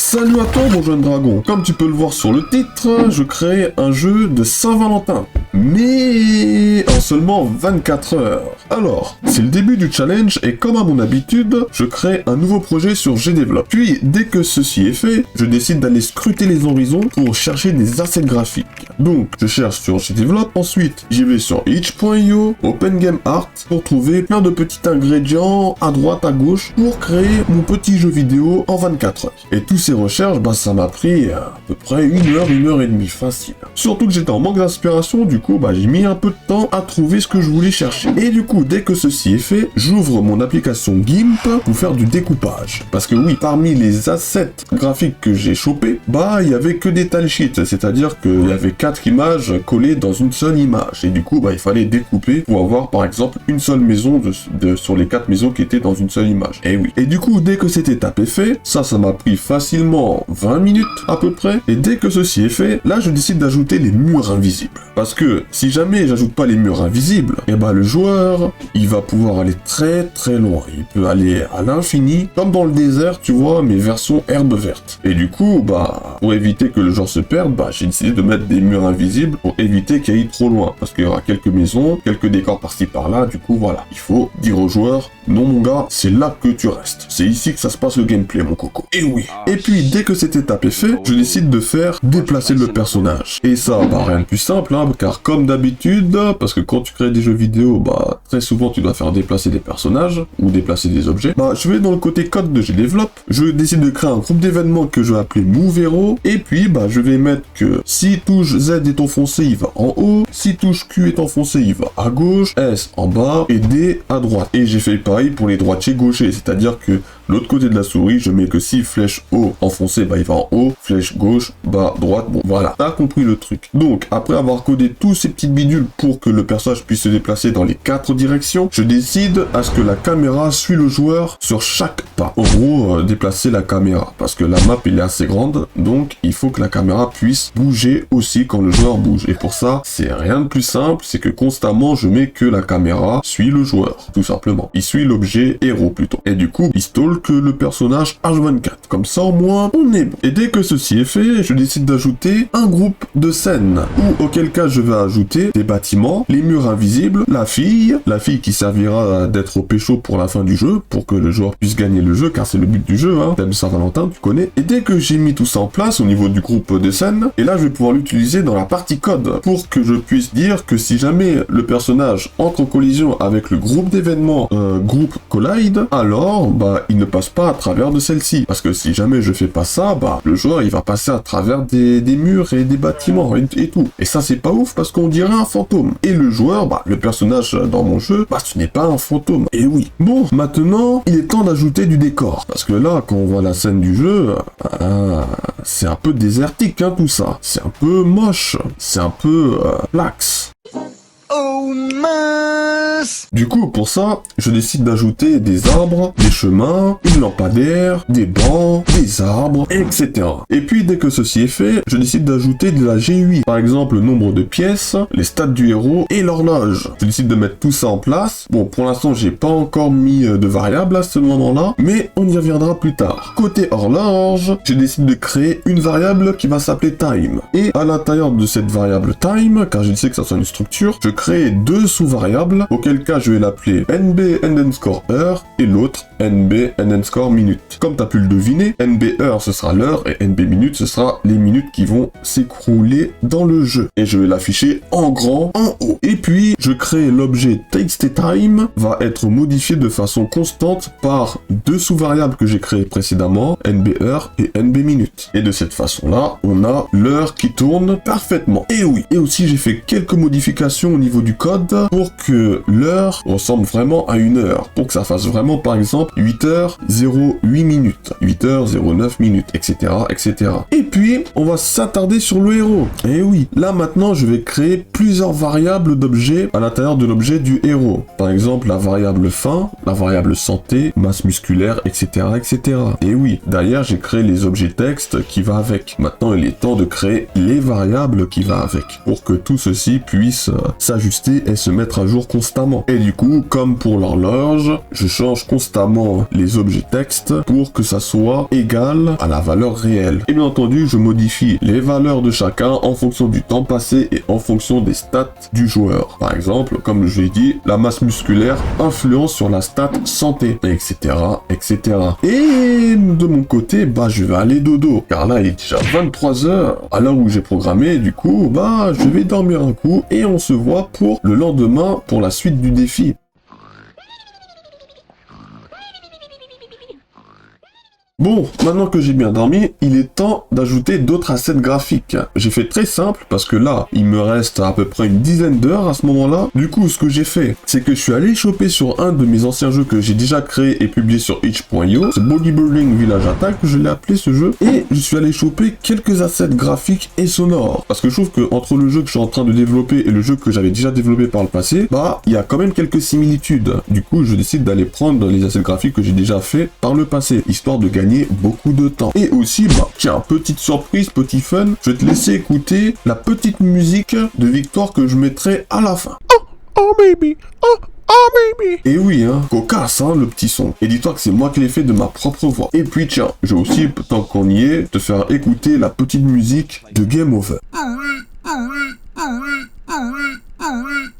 Salut à toi mon jeune dragon, comme tu peux le voir sur le titre, je crée un jeu de Saint-Valentin, mais en seulement 24 heures. Alors, c'est le début du challenge et comme à mon habitude, je crée un nouveau projet sur GDevelop. Puis, dès que ceci est fait, je décide d'aller scruter les horizons pour chercher des assets graphiques. Donc, je cherche sur GDevelop, ensuite j'y vais sur itch.io, Open Game Art, pour trouver plein de petits ingrédients à droite, à gauche, pour créer mon petit jeu vidéo en 24 heures. Et tous ces recherches, ça m'a pris à peu près 1 heure et demie, facile. Surtout que j'étais en manque d'inspiration, du coup, j'ai mis un peu de temps à trouver ce que je voulais chercher. Et du coup, dès que ceci est fait, j'ouvre mon application GIMP pour faire du découpage. Parce que oui, parmi les assets graphiques que j'ai chopés, il y avait que des tilesheets, c'est-à-dire qu'il y avait 4 images collées dans une seule image. Et du coup, il fallait découper pour avoir, par exemple, une seule maison sur les 4 maisons qui étaient dans une seule image. Et oui. Et du coup, dès que c'était tapé fait, ça m'a pris facilement 20 minutes à peu près. Et dès que ceci est fait, là, je décide d'ajouter les murs invisibles. Parce que si jamais j'ajoute pas les murs invisibles, le joueur, il va pouvoir aller très très loin. Il peut aller à l'infini, comme dans le désert, tu vois, mais version herbe verte. Et du coup, pour éviter que le joueur se perde, j'ai décidé de mettre des murs invisibles pour éviter qu'il aille trop loin. Parce qu'il y aura quelques maisons, quelques décors par-ci par-là, du coup, voilà. Il faut dire au joueur, non mon gars, c'est là que tu restes. C'est ici que ça se passe le gameplay, mon coco. Et oui. Et puis, dès que cette étape est faite, je décide de faire déplacer le personnage. Et ça, rien de plus simple, car comme d'habitude, parce que quand tu crées des jeux vidéo, très souvent tu dois faire déplacer des personnages ou déplacer des objets. Je vais dans le côté code de GDevelop, je décide de créer un groupe d'événements que je vais appeler MoveHero, et puis je vais mettre que si touche Z est enfoncé, il va en haut, si touche Q est enfoncé, il va à gauche, S en bas et D à droite. Et j'ai fait pareil pour les droitiers gauchers, c'est-à-dire que l'autre côté de la souris, je mets que si flèche haut enfoncé, il va en haut, flèche gauche, bas, droite, bon voilà, t'as compris le truc. Donc, après avoir codé tous ces petites bidules pour que le personnage puisse se déplacer dans les 4 directions, je décide à ce que la caméra suit le joueur sur chaque pas. En gros, déplacer la caméra, parce que la map elle est assez grande, donc il faut que la caméra puisse bouger aussi quand le joueur bouge. Et pour ça, c'est rien de plus simple, c'est que constamment je mets que la caméra suit le joueur, tout simplement. Il suit l'objet héros plutôt. Et du coup, il stall que le personnage H24. Comme ça au moins, on est bon. Et dès que ceci est fait, je décide d'ajouter un groupe de scènes, ou auquel cas je vais ajouter des bâtiments, les murs invisibles, la fille qui servira d'être au pécho pour la fin du jeu, pour que le joueur puisse gagner le jeu, car c'est le but du jeu, thème Saint-Valentin, tu connais. Et dès que j'ai mis tout ça en place au niveau du groupe de scènes, et là je vais pouvoir l'utiliser dans la partie code, pour que je puisse dire que si jamais le personnage entre en collision avec le groupe d'événements groupe collide, alors il ne passe pas à travers de celle-ci. Parce que si jamais je fais pas ça, le joueur il va passer à travers des murs et des bâtiments et tout. Et ça c'est pas ouf parce qu'on dirait un fantôme. Et le joueur, le personnage dans mon jeu, ce n'est pas un fantôme. Et oui. Bon, maintenant, il est temps d'ajouter du décor. Parce que là, quand on voit la scène du jeu, c'est un peu désertique, tout ça. C'est un peu moche. C'est un peu lax. Oh mince! Du coup, pour ça, je décide d'ajouter des arbres, des chemins, une lampadaire, des bancs, des arbres, etc. Et puis, dès que ceci est fait, je décide d'ajouter de la GUI. Par exemple, le nombre de pièces, les stats du héros et l'horloge. Je décide de mettre tout ça en place. Bon, pour l'instant, j'ai pas encore mis de variables à ce moment-là, mais on y reviendra plus tard. Côté horloge, je décide de créer une variable qui va s'appeler time. Et à l'intérieur de cette variable time, car je sais que ça soit une structure, je crée 2 sous-variables, auquel cas je vais l'appeler nb_heure et l'autre nb_minute. Comme tu as pu le deviner, nb_heure ce sera l'heure et nb_minute ce sera les minutes qui vont s'écrouler dans le jeu. Et je vais l'afficher en grand, en haut. Et puis, je crée l'objet TextTime, va être modifié de façon constante par 2 sous-variables que j'ai créées précédemment, nb_heure et nb_minute. Et de cette façon-là, on a l'heure qui tourne parfaitement. Et oui, et aussi j'ai fait quelques modifications au niveau du code pour que l'heure ressemble vraiment à une heure, pour que ça fasse vraiment par exemple 8h08 minutes, 8h09 minutes, etc., etc. Et puis, on va s'attarder sur le héros. Et oui, là maintenant, je vais créer plusieurs variables d'objets à l'intérieur de l'objet du héros. Par exemple, la variable faim, la variable santé, masse musculaire, etc., etc. Et oui, derrière, j'ai créé les objets texte qui va avec. Maintenant, il est temps de créer les variables qui va avec, pour que tout ceci puisse s'ajuster updater et se mettre à jour constamment. Et du coup, comme pour l'horloge, je change constamment les objets texte pour que ça soit égal à la valeur réelle. Et bien entendu, je modifie les valeurs de chacun en fonction du temps passé et en fonction des stats du joueur. Par exemple, comme je l'ai dit, la masse musculaire influence sur la stat santé, etc., etc. Et de mon côté, bah je vais aller dodo, car là il est déjà 23h, à l'heure où j'ai programmé, du coup, bah je vais dormir un coup et on se voit pour le lendemain pour la suite du défi. Bon, maintenant que j'ai bien dormi, il est temps d'ajouter d'autres assets graphiques. J'ai fait très simple parce que là, il me reste à peu près une dizaine d'heures à ce moment-là. Du coup, ce que j'ai fait, c'est que je suis allé choper sur un de mes anciens jeux que j'ai déjà créé et publié sur itch.io. C'est Bodybuilding Village Attack, je l'ai appelé ce jeu. Et je suis allé choper quelques assets graphiques et sonores. Parce que je trouve que entre le jeu que je suis en train de développer et le jeu que j'avais déjà développé par le passé, bah, il y a quand même quelques similitudes. Du coup, je décide d'aller prendre les assets graphiques que j'ai déjà fait par le passé, histoire de gagner beaucoup de temps. Et aussi, bah, tiens, petite surprise, petit fun, je vais te laisser écouter la petite musique de victoire que je mettrai à la fin. Oh baby, oh baby. Et oui, hein, cocasse, hein, le petit son. Et dis-toi que c'est moi qui l'ai fait de ma propre voix. Et puis tiens, je vais aussi, tant qu'on y est, te faire écouter la petite musique de Game Over.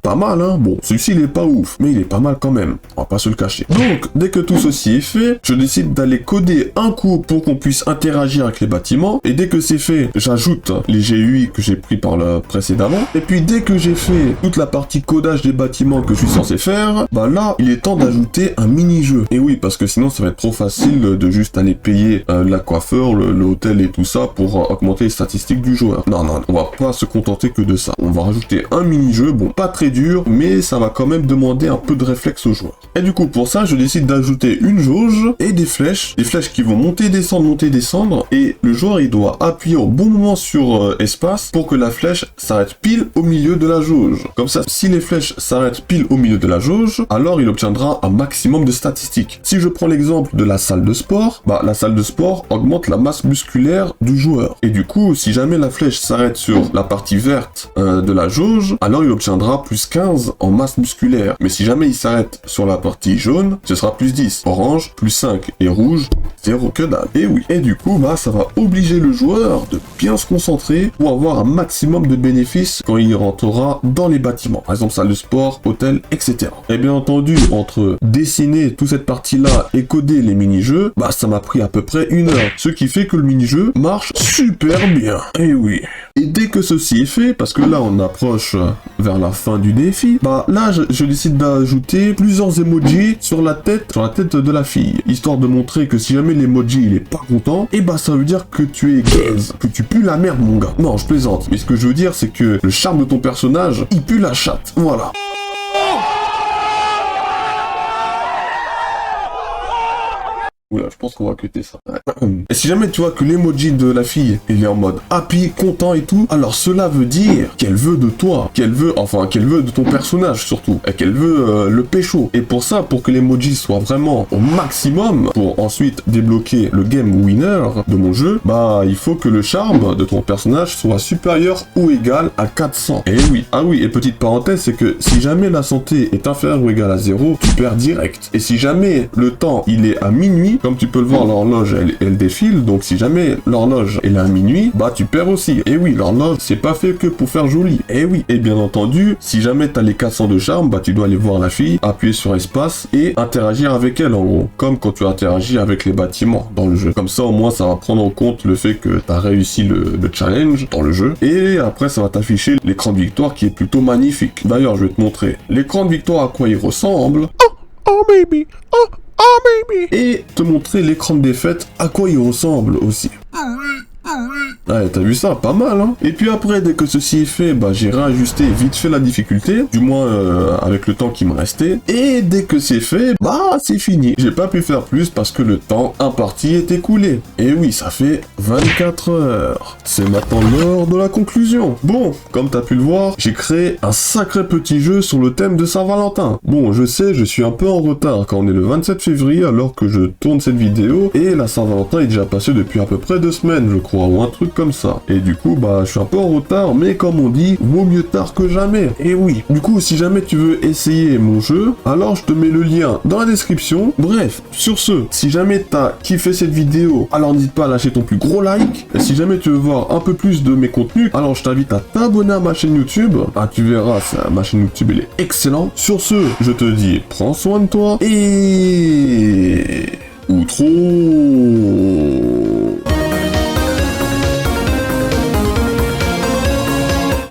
Pas mal, hein. Bon, celui-ci, il est pas ouf, mais il est pas mal quand même. On va pas se le cacher. Donc, dès que tout ceci est fait, je décide d'aller coder un coup pour qu'on puisse interagir avec les bâtiments. Et dès que c'est fait, j'ajoute les GUI que j'ai pris par le précédemment. Et puis, dès que j'ai fait toute la partie codage des bâtiments que je suis censé faire, bah là, il est temps d'ajouter un mini-jeu. Et oui, parce que sinon, ça va être trop facile de juste aller payer la coiffeur, l'hôtel et tout ça pour augmenter les statistiques du joueur. Non, non, on va pas se contenter que de ça. On va rajouter un mini-jeu, bon, pas très dur, mais ça va quand même demander un peu de réflexe aux joueurs. Et du coup, pour ça, je décide d'ajouter une jauge et des flèches qui vont monter, descendre, et le joueur, il doit appuyer au bon moment sur espace pour que la flèche s'arrête pile au milieu de la jauge. Comme ça, si les flèches s'arrêtent pile au milieu de la jauge, alors il obtiendra un maximum de statistiques. Si je prends l'exemple de la salle de sport, bah, la salle de sport augmente la masse musculaire du joueur. Et du coup, si jamais la flèche s'arrête sur la partie verte de la jauge, alors il obtiendra plus 15 en masse musculaire. Mais si jamais il s'arrête sur la partie jaune, ce sera plus 10. Orange, plus 5. Et rouge, 0 que dalle. Et oui. Et du coup, bah, ça va obliger le joueur de bien se concentrer pour avoir un maximum de bénéfices quand il rentrera dans les bâtiments. Par exemple, salle de sport, hôtel, etc. Et bien entendu, entre dessiner toute cette partie-là et coder les mini-jeux, bah, ça m'a pris à peu près 1 heure. Ce qui fait que le mini-jeu marche super bien. Et oui. Et dès que ceci est fait, parce que là, on approche vers la fin du défi, bah là je décide d'ajouter plusieurs emojis sur la tête de la fille, histoire de montrer que si jamais l'emoji il est pas content, et bah ça veut dire que tu es gaze, que tu pues la merde mon gars. Non, je plaisante, mais ce que je veux dire c'est que le charme de ton personnage, il pue la chatte, voilà. Oula, je pense qu'on va cuter ça. Ouais. Et si jamais tu vois que l'emoji de la fille, il est en mode happy, content et tout, alors cela veut dire qu'elle veut de toi, qu'elle veut de ton personnage surtout, et qu'elle veut le pécho. Et pour ça, pour que l'emoji soit vraiment au maximum, pour ensuite débloquer le game winner de mon jeu, bah il faut que le charme de ton personnage soit supérieur ou égal à 400. Et oui, ah oui, et petite parenthèse, c'est que si jamais la santé est inférieure ou égale à 0, tu perds direct. Et si jamais le temps il est à minuit, comme tu peux le voir, l'horloge elle défile, donc si jamais l'horloge est à minuit, bah tu perds aussi. Et oui, l'horloge c'est pas fait que pour faire joli. Et oui, et bien entendu, si jamais t'as les 400 de charme, bah tu dois aller voir la fille, appuyer sur espace et interagir avec elle en gros, comme quand tu interagis avec les bâtiments dans le jeu. Comme ça au moins ça va prendre en compte le fait que t'as réussi le challenge dans le jeu, et après ça va t'afficher l'écran de victoire qui est plutôt magnifique. D'ailleurs je vais te montrer l'écran de victoire à quoi il ressemble. Oh baby, oh baby. Et te montrer l'écran de défaite à quoi il ressemble aussi. Ouais, t'as vu ça, pas mal, hein. Et puis après, dès que ceci est fait, bah j'ai réajusté vite fait la difficulté, du moins avec le temps qui me restait. Et dès que c'est fait, bah c'est fini. J'ai pas pu faire plus parce que le temps imparti est écoulé. Et oui, ça fait 24 heures. C'est maintenant l'heure de la conclusion. Bon, comme t'as pu le voir, j'ai créé un sacré petit jeu sur le thème de Saint-Valentin. Bon, je sais, je suis un peu en retard quand on est le 27 février alors que je tourne cette vidéo, et la Saint-Valentin est déjà passée depuis à peu près 2 semaines, je crois, ou un truc comme ça. Et du coup, bah, je suis un peu en retard, mais comme on dit, vaut mieux tard que jamais. Et oui, du coup, si jamais tu veux essayer mon jeu, alors je te mets le lien dans la description. Bref, sur ce, si jamais t'as kiffé cette vidéo, alors n'hésite pas à lâcher ton plus gros like. Et si jamais tu veux voir un peu plus de mes contenus, alors je t'invite à t'abonner à ma chaîne YouTube. Ah, tu verras, ma chaîne YouTube, elle est excellente. Sur ce, je te dis, prends soin de toi et... Outro.